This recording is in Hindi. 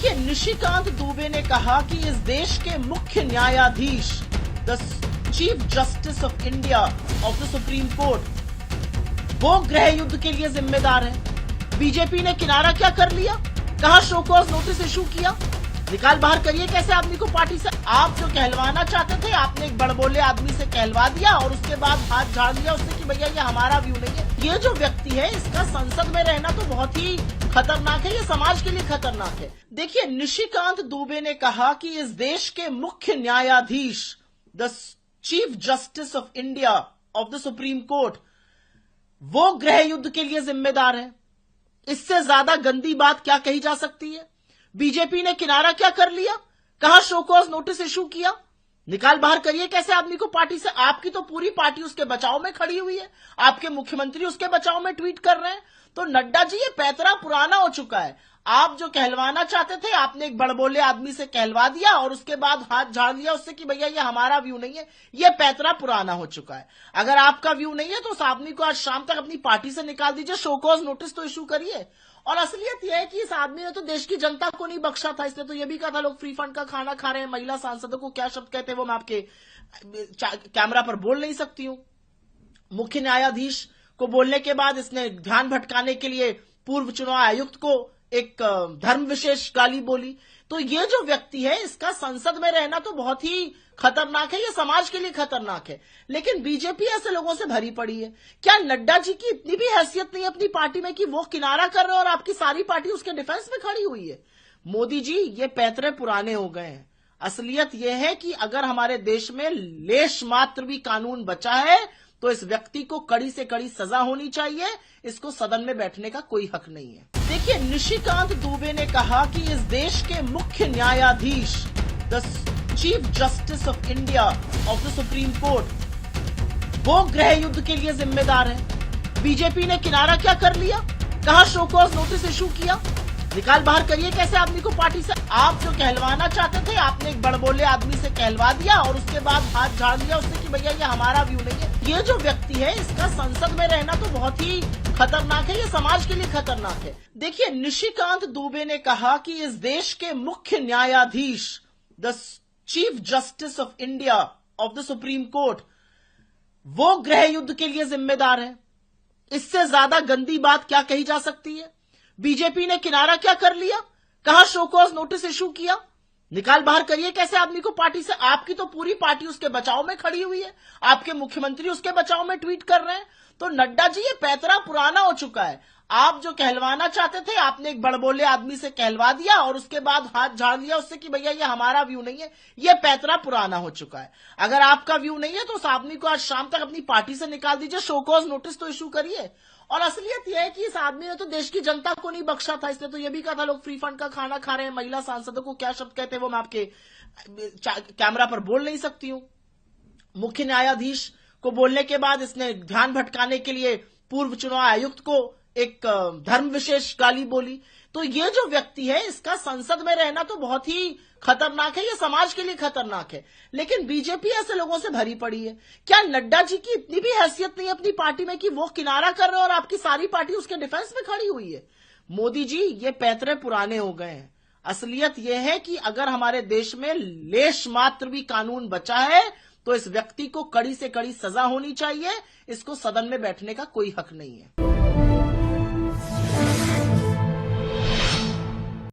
देखिए, निशिकांत दुबे ने कहा कि इस देश के मुख्य न्यायाधीश, the chief justice of India of the supreme court, वो गृह युद्ध के लिए जिम्मेदार है। बीजेपी ने किनारा क्या कर लिया? कहा शो कॉज नोटिस इशू किया, निकाल बाहर करिए कैसे आदमी को पार्टी से। आप जो कहलवाना चाहते थे, आपने एक बड़बोले आदमी से कहलवा दिया और उसके बाद हाथ झाड़ दिया उससे कि भैया ये हमारा व्यू नहीं है। ये जो व्यक्ति है, इसका संसद में रहना तो बहुत ही खतरनाक है, ये समाज के लिए खतरनाक है। देखिए, निशिकांत दुबे ने कहा कि इस देश के मुख्य न्यायाधीश, the chief justice of India of the supreme court, वो गृह युद्ध के लिए जिम्मेदार है। इससे ज्यादा गंदी बात क्या कही जा सकती है? बीजेपी ने किनारा क्या कर लिया? कहा शो कॉज नोटिस इशू किया, निकाल बाहर करिए कैसे आदमी को पार्टी से। आपकी तो पूरी पार्टी उसके बचाव में खड़ी हुई है, आपके मुख्यमंत्री उसके बचाव में ट्वीट कर रहे हैं। तो नड्डा जी, ये पैतरा पुराना हो चुका है। आप जो कहलवाना चाहते थे, आपने एक बड़बोले आदमी से कहलवा दिया और उसके बाद हाथ झाड़ दिया उससे कि भैया ये हमारा व्यू नहीं है। ये पैतरा पुराना हो चुका है। अगर आपका व्यू नहीं है तो उस आदमी को आज शाम तक अपनी पार्टी से निकाल दीजिए, शो कॉज नोटिस तो इशू करिए। और असलियत यह है कि इस आदमी ने तो देश की जनता को नहीं बख्शा था। इसने तो यह भी कहा था लोग फ्री फंड का खाना खा रहे हैं। महिला सांसदों को क्या शब्द कहते हैं वो मैं आपके कैमरा पर बोल नहीं सकती हूं। मुख्य न्यायाधीश को बोलने के बाद इसने ध्यान भटकाने के लिए पूर्व चुनाव आयुक्त को एक धर्म विशेष गाली बोली। तो ये जो व्यक्ति है, इसका संसद में रहना तो बहुत ही खतरनाक है, ये समाज के लिए खतरनाक है। लेकिन बीजेपी ऐसे लोगों से भरी पड़ी है। क्या नड्डा जी की इतनी भी हैसियत नहीं है अपनी पार्टी में कि वो किनारा कर रहे हैं और आपकी सारी पार्टी उसके डिफेंस में खड़ी हुई है? मोदी जी, ये पैतरे पुराने हो गए हैं। असलियत यह है कि अगर हमारे देश में लेश मात्र भी कानून बचा है तो इस व्यक्ति को कड़ी से कड़ी सजा होनी चाहिए। इसको सदन में बैठने का कोई हक नहीं है। देखिए, निशिकांत दुबे ने कहा कि इस देश के मुख्य न्यायाधीश, the chief justice of India of the supreme court, वो गृह युद्ध के लिए जिम्मेदार है। बीजेपी ने किनारा क्या कर लिया? कहा शो कॉज नोटिस इशू किया, निकाल बाहर करिए कैसे आदमी को पार्टी से। आप जो कहलवाना चाहते थे, आपने एक बड़बोले आदमी से कहलवा दिया और उसके बाद हाथ झाड़ दिया उससे कि भैया ये हमारा व्यू नहीं है। ये जो व्यक्ति है, इसका संसद में रहना तो बहुत ही खतरनाक है, ये समाज के लिए खतरनाक है। देखिए, निशिकांत दुबे ने कहा कि इस देश के मुख्य न्यायाधीश, the chief justice of India of the supreme court, वो गृह युद्ध के लिए जिम्मेदार है। इससे ज्यादा गंदी बात क्या कही जा सकती है? बीजेपी ने किनारा क्या कर लिया? कहा शो कॉज नोटिस इशू किया, निकाल बाहर करिए कैसे आदमी को पार्टी से। आपकी तो पूरी पार्टी उसके बचाव में खड़ी हुई है, आपके मुख्यमंत्री उसके बचाव में ट्वीट कर रहे हैं। तो नड्डा जी, ये पैतरा पुराना हो चुका है। आप जो कहलवाना चाहते थे, आपने एक बड़बोले आदमी से कहलवा दिया और उसके बाद हाथ झाड़ दिया उससे कि भैया ये हमारा व्यू नहीं है। ये पैतरा पुराना हो चुका है। अगर आपका व्यू नहीं है तो उस आदमी को आज शाम तक अपनी पार्टी से निकाल दीजिए, शो कॉज नोटिस तो इशू करिए। और असलियत यह है कि इस आदमी ने तो देश की जनता को नहीं बख्शा था। इसने तो यह भी कहा था लोग फ्री फंड का खाना खा रहे हैं। महिला सांसदों को क्या शब्द कहते हैं वो मैं आपके कैमरा पर बोल नहीं सकती हूं। मुख्य न्यायाधीश को बोलने के बाद इसने ध्यान भटकाने के लिए पूर्व चुनाव आयुक्त को एक धर्म विशेष गाली बोली। तो ये जो व्यक्ति है, इसका संसद में रहना तो बहुत ही खतरनाक है, ये समाज के लिए खतरनाक है। लेकिन बीजेपी ऐसे लोगों से भरी पड़ी है। क्या नड्डा जी की इतनी भी हैसियत नहीं है अपनी पार्टी में कि वो किनारा कर रहे हैं और आपकी सारी पार्टी उसके डिफेंस में खड़ी हुई है? मोदी जी, ये पैतरे पुराने हो गए हैं। असलियत यह है कि अगर हमारे देश में लेश मात्र भी कानून बचा है तो इस व्यक्ति को कड़ी से कड़ी सजा होनी चाहिए। इसको सदन में बैठने का कोई हक नहीं है।